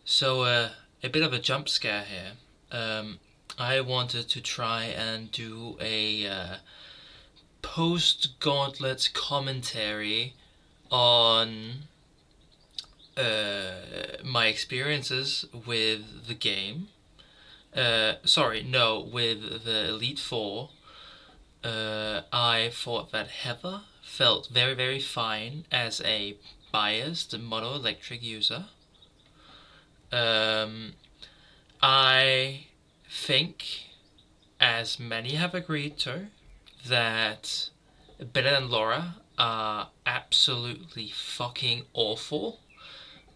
A bit of a jump scare here. I wanted to try and do a post Gauntlet commentary on my experiences with the game. Sorry, no, with the Elite Four. I thought that Heather felt very, very fine as a biased mono electric user. Um, I think, as many have agreed to, that Bennett and Laura are absolutely fucking awful.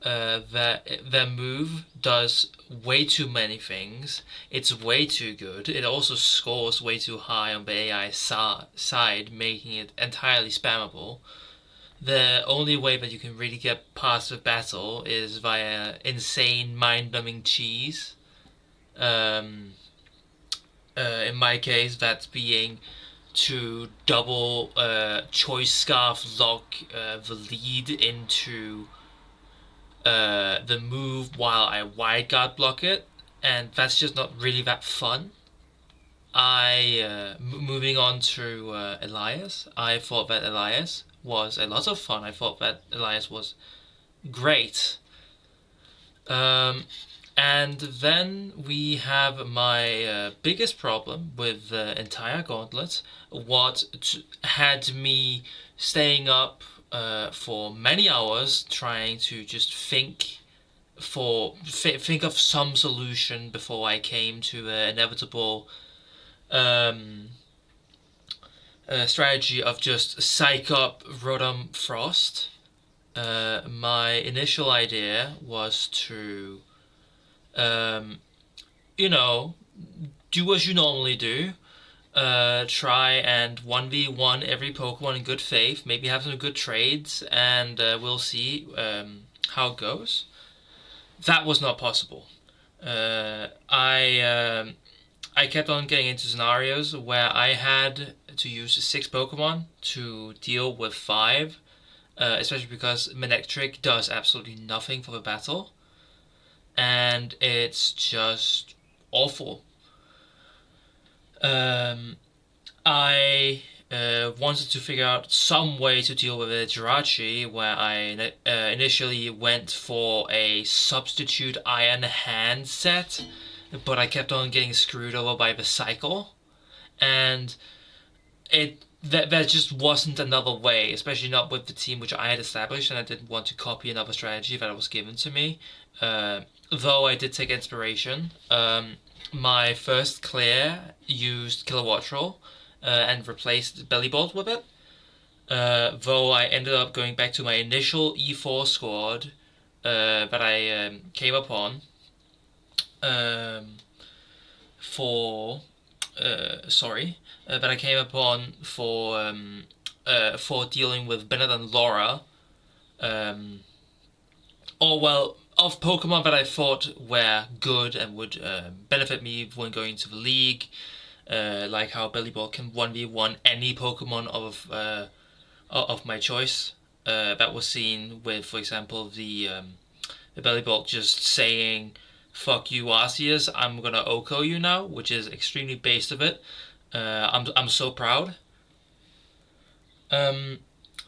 Their move does way too many things. It's way too good. It also scores way too high on the AI side, making it entirely spammable. The only way that you can really get past the battle is via insane mind-numbing cheese. Um, in my case, that's being to double choice scarf lock the lead into the move while I wide guard block it, and that's just not really that fun. Moving on to Elias. I thought that Elias was a lot of fun. I thought that Elias was great. Um, and then we have my biggest problem with the entire gauntlet. Had me staying up for many hours trying to just think of some solution before I came to the inevitable um, strategy of just psych up Rotom Frost. My initial idea was to, um, you know, do as you normally do. Try and 1v1 every Pokemon in good faith, maybe have some good trades, and we'll see how it goes. That was not possible. Uh, I um, I kept on getting into scenarios where I had to use six Pokemon to deal with five, especially because Manectric does absolutely nothing for the battle, and it's just awful. Um, I wanted to figure out some way to deal with a Jirachi, where I initially went for a substitute Iron Hand set, but I kept on getting screwed over by the cycle, and there just wasn't another way, especially not with the team which I had established, and I didn't want to copy another strategy that was given to me. Though I did take inspiration. My first clear used Kilowattrel and replaced Bellibolt with it. Though I ended up going back to my initial E4 squad that I came upon um, for that I came upon for dealing with Bennett and Laura, um, or well, of Pokemon that I thought were good and would benefit me when going to the league, like how Bellyball can 1v1 any Pokemon of my choice. That was seen with, for example, the Bellyball just saying, "Fuck you, Arceus! I'm gonna OHKO you now," which is extremely based of it. I'm so proud. Um,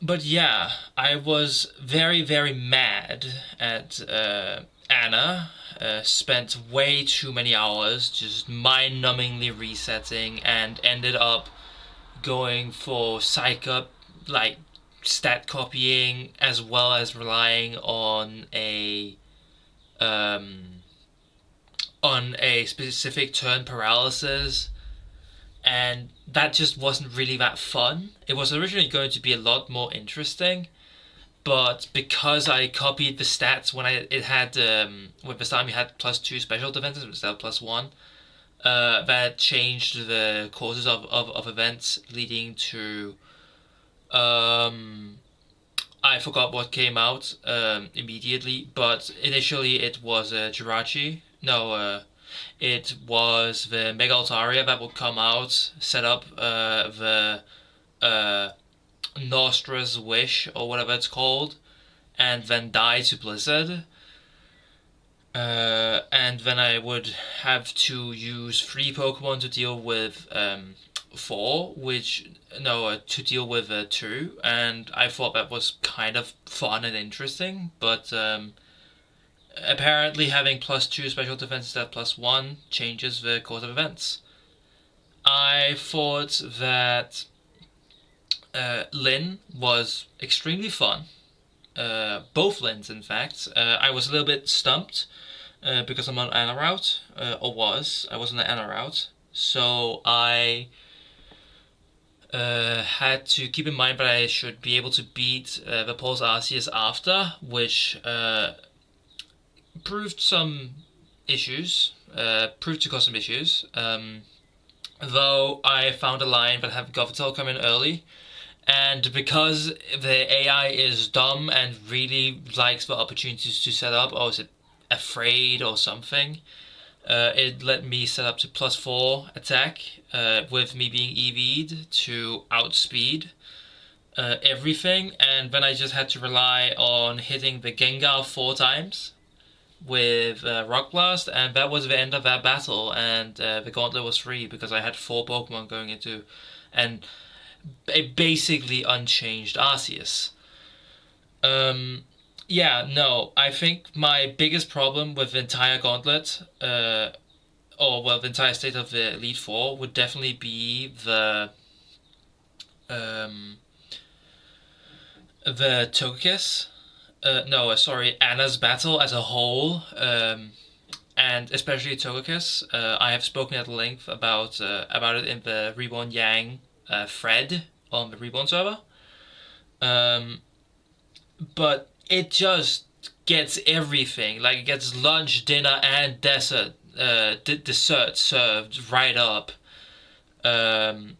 but yeah, I was very, very mad at Anna. Spent way too many hours just mind numbingly resetting and ended up going for psych up, like stat copying, as well as relying um, on a specific turn paralysis, and that just wasn't really that fun. It was originally going to be a lot more interesting, but because I copied the stats when it had with the time you had +2 special defenses instead of +1, that changed the causes of events leading to um I forgot what came out immediately, but initially it was Jirachi. No, it was the Mega Altaria that would come out, set up the uh, Nostra's Wish or whatever it's called, and then die to Blizzard. And then I would have to use 3 Pokemon to deal with four, which no, to deal with two, and I thought that was kind of fun and interesting. But apparently, having +2 special defense instead of +1 changes the course of events. I thought that Lin was extremely fun. Both Lins, in fact. I was a little bit stumped because I'm on Ana route, or was. I was on the Ana route. So I had to keep in mind that I should be able to beat the Pulse Arceus after, which proved some issues, proved to cause some issues. Though I found a line that had Gothitelle come in early, and because the AI is dumb and really likes the opportunities to set up, or is it afraid or something, it let me set up to +4 attack, with me being EV'd to outspeed everything, and then I just had to rely on hitting the Gengar 4 times with Rock Blast, and that was the end of that battle, and the gauntlet was free because I had 4 Pokemon going into, and a basically unchanged Arceus. Yeah, no, I think my biggest problem with the entire gauntlet, or well, the entire state of the Elite Four would definitely be um, the Togekiss. No, sorry, Anna's battle as a whole, and especially Togekiss. I have spoken at length about it in the Reborn Yang thread on the Reborn server. Um, but it just gets everything. Like it gets lunch, dinner, and dessert served right up. Um,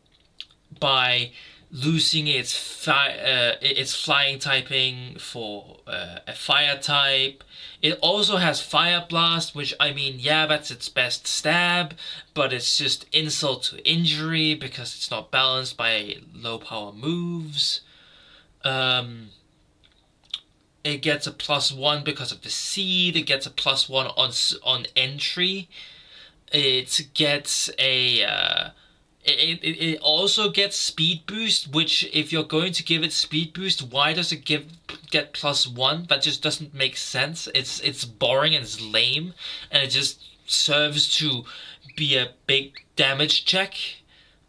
by losing its flying typing for a fire type. It also has Fire Blast, which I mean, yeah, that's its best stab, but it's just insult to injury because it's not balanced by low power moves. Um, it gets a +1 because of the seed. It gets a +1 on entry. It gets a it also gets speed boost, which if you're going to give it speed boost, why does it get +1? That just doesn't make sense. It's boring and it's lame, and it just serves to be a big damage check.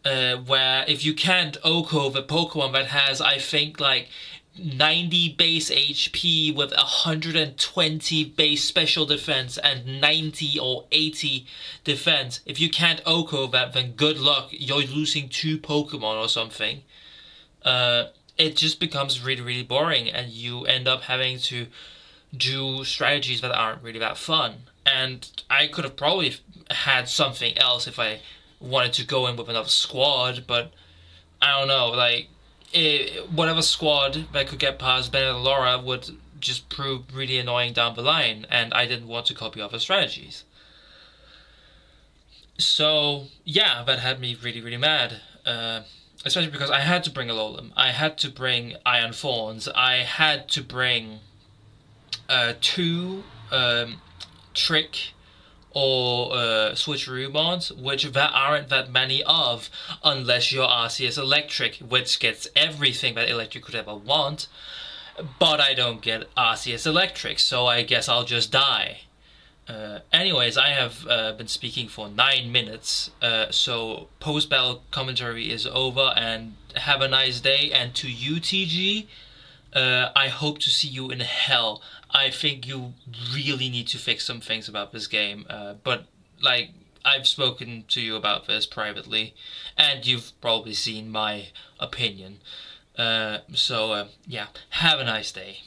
Where if you can't Oko the Pokemon that has, I think, like 90 base HP with 120 base special defense and 90 or 80 defense. If you can't Oko that, then good luck. You're losing 2 Pokemon or something. It just becomes really, really boring, and you end up having to do strategies that aren't really that fun. And I could have probably had something else if I wanted to go in with another squad, but I don't know, like whatever squad that could get past Bennett and Laura would just prove really annoying down the line, and I didn't want to copy other strategies. So yeah, that had me really, really mad. Especially because I had to bring Alolan, I had to bring Iron Thorns, I had to bring 2 Trick or switcheroo mods, which there aren't that many of, unless you're Arceus Electric, which gets everything that Electric could ever want. But I don't get Arceus Electric, so I guess I'll just die. Anyways, I have been speaking for 9 minutes, so post-battle commentary is over, and have a nice day. And to you, TG, I hope to see you in hell. I think you really need to fix some things about this game. But like I've spoken to you about this privately, and you've probably seen my opinion. So yeah, have a nice day.